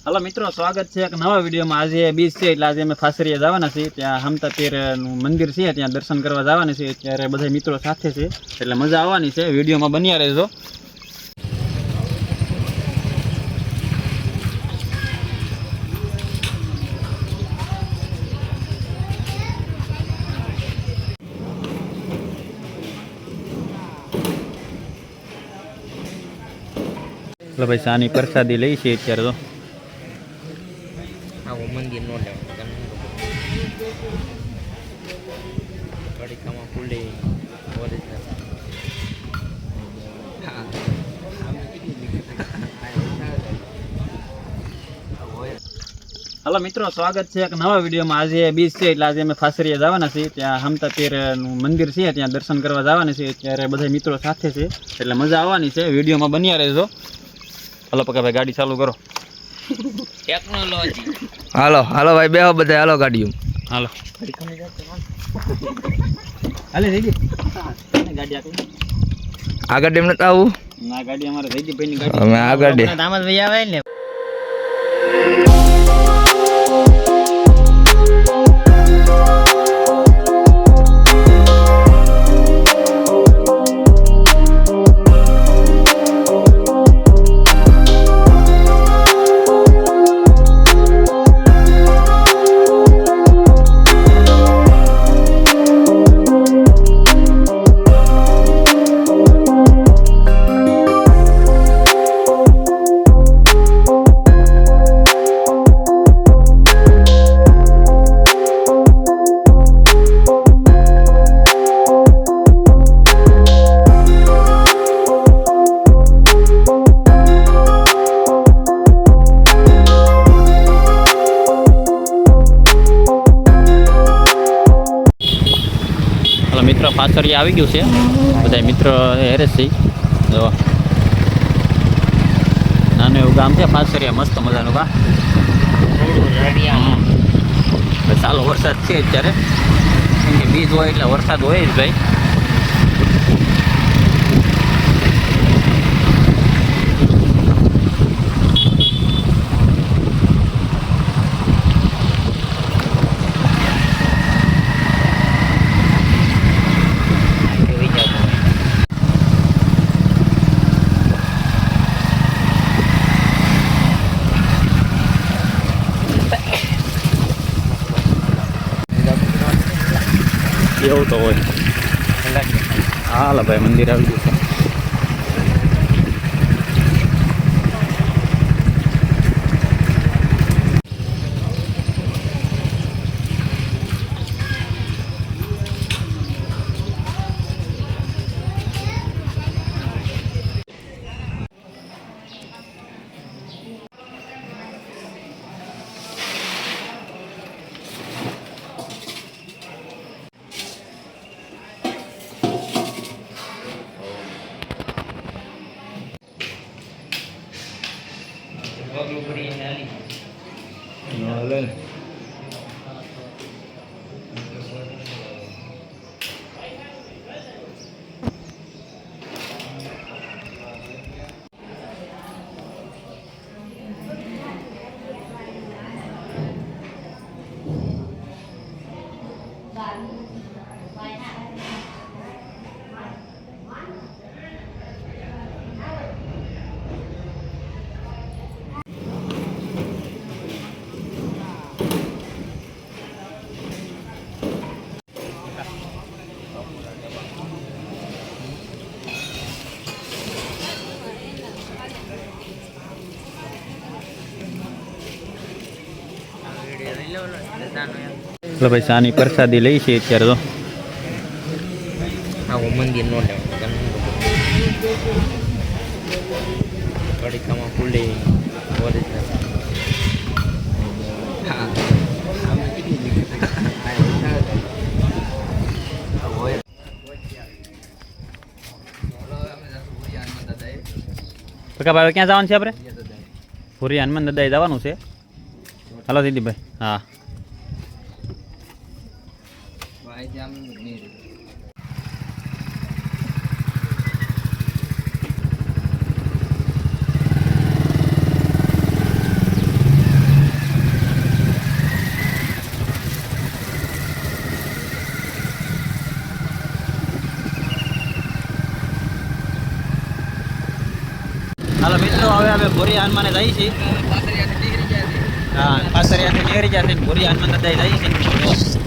Hello मित्रों, स्वागत है एक नवा वीडियो में। आज बीच से એટલે આજે અમે ફાસરીએ જવાના છીએ, ત્યાં હમતા પીરનું મંદિર છે, ત્યાં દર્શન કરવા જવાના છે। ત્યારે બધા મિત્રો સાથે છે એટલે મજા આવવાની છે। વિડીયોમાં બન્યા રહેજો। એટલે ભાઈ સાની પ્રસાદી લઈ છે અત્યારે તો મંદિર નો કડીકામાં ફૂલે हेलो मित्रों, स्वागत है एक नवा वीडियो में। आज बीच से એટલે આજે અમે ફાસરીએ જવાના છીએ, ત્યાં હમતા પીરનું મંદિર છે, ત્યાં દર્શન કરવા જવાના છે। ત્યારે બધા મિત્રો સાથે છે એટલે મજા આવવાની છે। વિડીયોમાં બન્યા રહેજો। હાલો પકા ભાઈ, ગાડી ચાલુ કરો। ટેકનોલોજી હાલો હાલો ભાઈ, બેહો બધા, હાલો ગાડીઓ હાલો હાલે રેડી ગાડી આપી આ ગાડી એમ નતા આવું ના, ગાડી અમારે જયદીપ ભાઈ ની ગાડી અમે આ ગાડી દામદ ભાઈ આવે ને मित्र फासरी આવી ગયું છે। બધા મિત્રો હેરે છે। જો નાનું એવું ગામ છે ફાસરીયા, મસ્ત મજાનું ગામ। ચાલો વરસાદ છે અત્યારે, કેમ કે બીજ હોય એટલે વરસાદ હોય જ ભાઈ। એવું તો હોય। હાલો ભાઈ, મંદિર આવી ગયું છે। એટલે ભાઈ સાની પ્રસાદી લઈ છે અત્યારે તો મંદિર નો કડીકામાં ફૂલે પકા ભાઈ ક્યાં જવાનું છે આપણે? ભૂરી હનુમાન દાદાએ જવાનું છે। હાલો દીદીભાઈ। હા હાલો મિત્રો હવે અમે ભોરિયા હનુમાને જઈએ છીએ હા પાસરિયાથી નીકળી ગયા છે ભોરિયા હનુમાન દાદા જઈએ છીએ